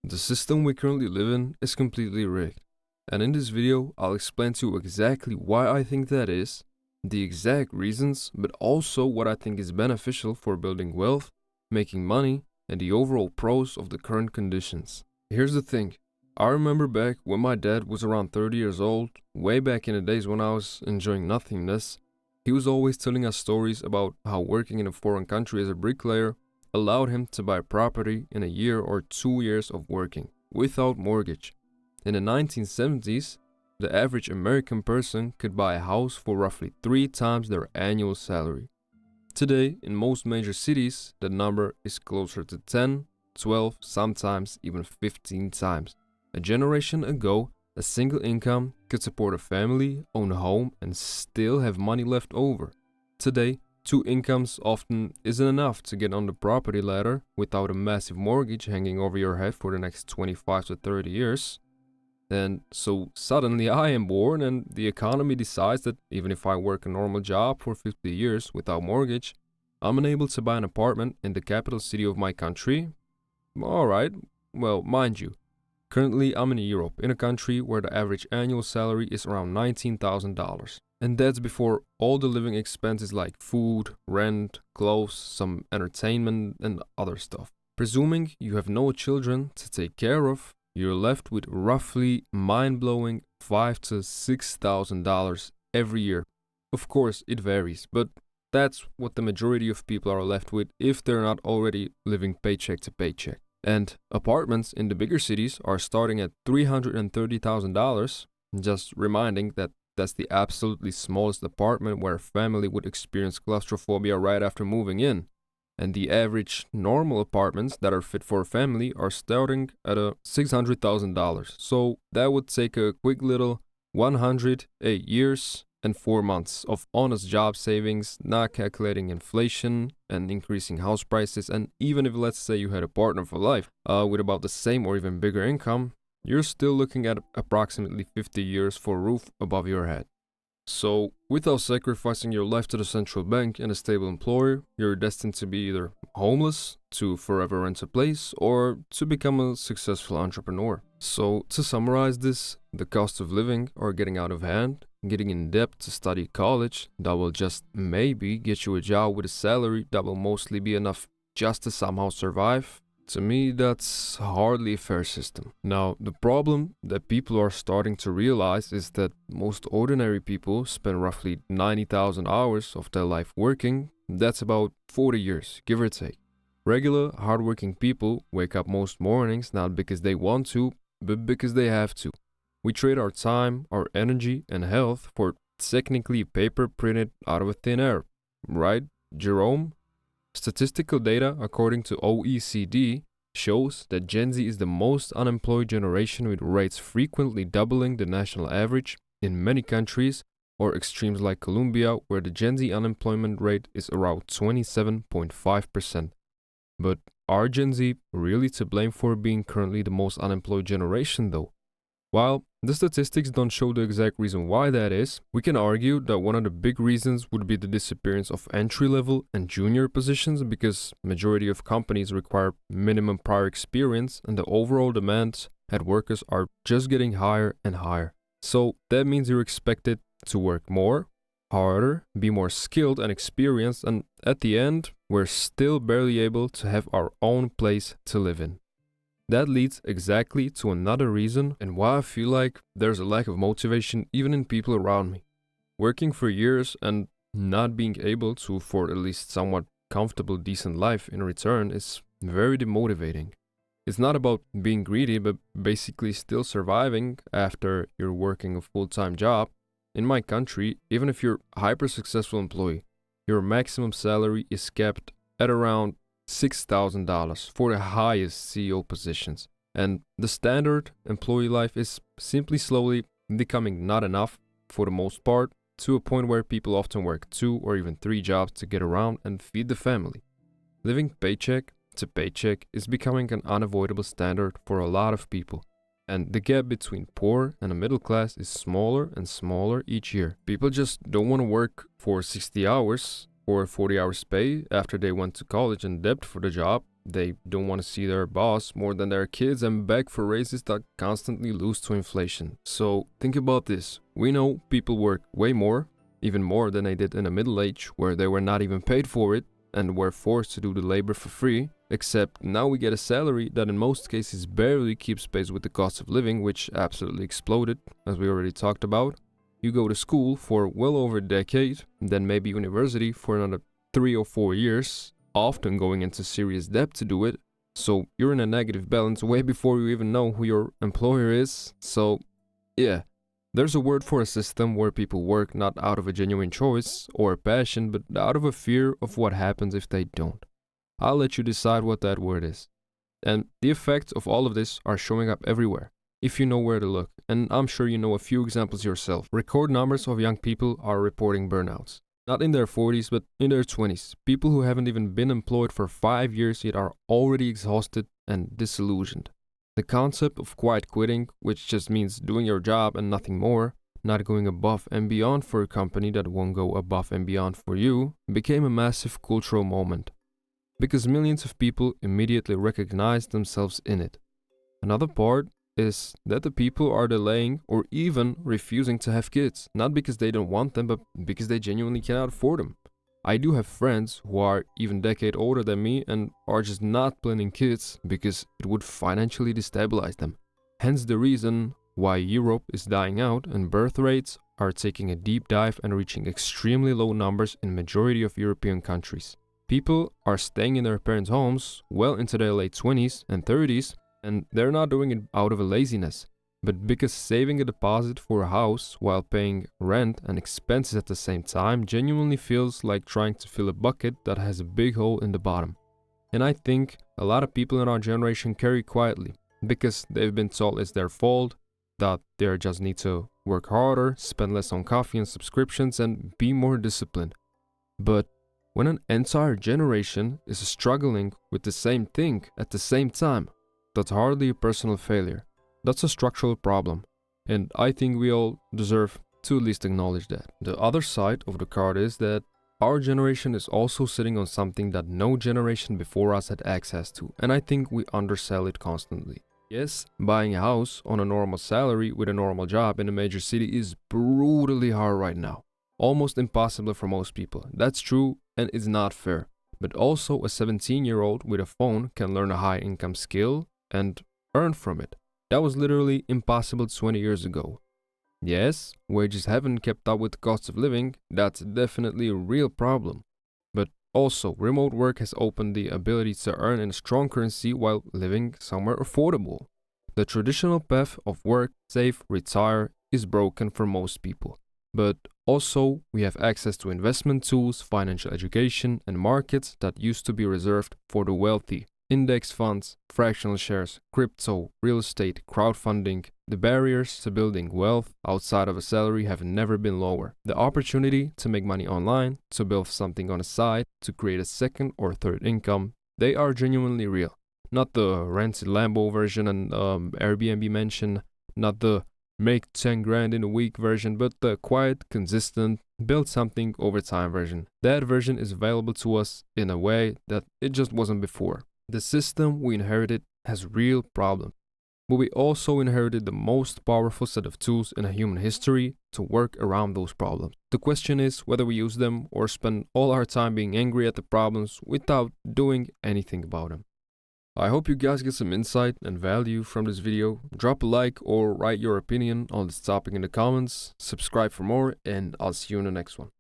The system we currently live in is completely rigged, and in this video I'll explain to you exactly why I think that is, the exact reasons, but also what I think is beneficial for building wealth, making money, and the overall pros of the current conditions. Here's the thing, I remember back when my dad was around 30 years old, way back in the days when I was enjoying nothingness. He was always telling us stories about how working in a foreign country as a bricklayer allowed him to buy property in a year or 2 years of working, without mortgage. In the 1970s, the average American person could buy a house for roughly 3 times their annual salary. Today, in most major cities, the number is closer to 10, 12, sometimes even 15 times. A generation ago, a single income could support a family, own a home, and still have money left over. Today, 2 incomes often isn't enough to get on the property ladder without a massive mortgage hanging over your head for the next 25 to 30 years. And so suddenly I am born and the economy decides that even if I work a normal job for 50 years without mortgage, I'm unable to buy an apartment in the capital city of my country. Alright, well, mind you, currently I'm in Europe, in a country where the average annual salary is around $19,000. And that's before all the living expenses like food, rent, clothes, some entertainment, and other stuff. Presuming you have no children to take care of, you're left with roughly mind-blowing $5,000 to $6,000 every year. Of course, it varies, but that's what the majority of people are left with if they're not already living paycheck to paycheck. And apartments in the bigger cities are starting at $330,000, just reminding that that's the absolutely smallest apartment where a family would experience claustrophobia right after moving in. And the average normal apartments that are fit for a family are starting at $600,000. So that would take a quick little 108 years and 4 months of honest job savings, not calculating inflation and increasing house prices. And even if, let's say, you had a partner for life with about the same or even bigger income, you're still looking at approximately 50 years for a roof above your head. So, without sacrificing your life to the central bank and a stable employer, you're destined to be either homeless, to forever rent a place, or to become a successful entrepreneur. So, to summarize this, the cost of living are getting out of hand, getting in debt to study college that will just maybe get you a job with a salary that will mostly be enough just to somehow survive. To me, that's hardly a fair system. Now, the problem that people are starting to realize is that most ordinary people spend roughly 90,000 hours of their life working. That's about 40 years, give or take. Regular, hardworking people wake up most mornings not because they want to, but because they have to. We trade our time, our energy, and health for technically paper printed out of thin air. Right, Jerome? Statistical data, according to OECD, shows that Gen Z is the most unemployed generation, with rates frequently doubling the national average in many countries, or extremes like Colombia, where the Gen Z unemployment rate is around 27.5%. But are Gen Z really to blame for being currently the most unemployed generation though? While the statistics don't show the exact reason why that is, we can argue that one of the big reasons would be the disappearance of entry-level and junior positions, because majority of companies require minimum prior experience and the overall demands at workers are just getting higher and higher. So that means you're expected to work more, harder, be more skilled and experienced, and at the end, we're still barely able to have our own place to live in. That leads exactly to another reason and why I feel like there's a lack of motivation even in people around me. Working for years and not being able to afford at least somewhat comfortable, decent life in return is very demotivating. It's not about being greedy, but basically still surviving after you're working a full-time job. In my country, even if you're a hyper-successful employee, your maximum salary is capped at around $6,000 for the highest CEO positions. And the standard employee life is simply slowly becoming not enough for the most part, to a point where people often work 2 or even 3 jobs to get around and feed the family. Living paycheck to paycheck is becoming an unavoidable standard for a lot of people. And the gap between poor and the middle class is smaller and smaller each year. People just don't want to work for 60 hours or 40 hours pay after they went to college and debt for the job. They don't want to see their boss more than their kids and beg for raises that constantly lose to inflation. So think about this. We know people work way more, even more than they did in the Middle Age, where they were not even paid for it and were forced to do the labor for free, except now we get a salary that in most cases barely keeps pace with the cost of living, which absolutely exploded, as we already talked about. You go to school for well over a decade, then maybe university for another 3 or 4 years, often going into serious debt to do it, so you're in a negative balance way before you even know who your employer is. So yeah, there's a word for a system where people work not out of a genuine choice or passion, but out of a fear of what happens if they don't. I'll let you decide what that word is. And the effects of all of this are showing up everywhere, if you know where to look, and I'm sure you know a few examples yourself. Record numbers of young people are reporting burnouts. Not in their 40s, but in their 20s. People who haven't even been employed for 5 years yet are already exhausted and disillusioned. The concept of quiet quitting, which just means doing your job and nothing more, not going above and beyond for a company that won't go above and beyond for you, became a massive cultural moment. Because millions of people immediately recognized themselves in it. Another part is that the people are delaying or even refusing to have kids, not because they don't want them, but because they genuinely cannot afford them. I do have friends who are even a decade older than me and are just not planning kids because it would financially destabilize them. Hence the reason why Europe is dying out and birth rates are taking a deep dive and reaching extremely low numbers in majority of European countries. People are staying in their parents' homes well into their late 20s and 30s, and they're not doing it out of a laziness, but because saving a deposit for a house while paying rent and expenses at the same time genuinely feels like trying to fill a bucket that has a big hole in the bottom. And I think a lot of people in our generation carry quietly, because they've been told it's their fault, that they just need to work harder, spend less on coffee and subscriptions, and be more disciplined. But when an entire generation is struggling with the same thing at the same time, that's hardly a personal failure. That's a structural problem. And I think we all deserve to at least acknowledge that. The other side of the card is that our generation is also sitting on something that no generation before us had access to. And I think we undersell it constantly. Yes, buying a house on a normal salary with a normal job in a major city is brutally hard right now. Almost impossible for most people. That's true and it's not fair. But also a 17-year-old with a phone can learn a high income skill and earn from it. That was literally impossible 20 years ago. Yes, wages haven't kept up with the cost of living, that's definitely a real problem. But also, remote work has opened the ability to earn in a strong currency while living somewhere affordable. The traditional path of work, save, retire is broken for most people. But also, we have access to investment tools, financial education, and markets that used to be reserved for the wealthy. Index funds, fractional shares, crypto, real estate, crowdfunding. The barriers to building wealth outside of a salary have never been lower. The opportunity to make money online, to build something on the side, to create a second or third income, they are genuinely real. Not the rented Lambo version and Airbnb mention, not the make 10 grand in a week version, but the quiet, consistent, build something over time version. That version is available to us in a way that it just wasn't before. The system we inherited has real problems, but we also inherited the most powerful set of tools in human history to work around those problems. The question is whether we use them or spend all our time being angry at the problems without doing anything about them. I hope you guys get some insight and value from this video. Drop a like or write your opinion on this topic in the comments. Subscribe for more, and I'll see you in the next one.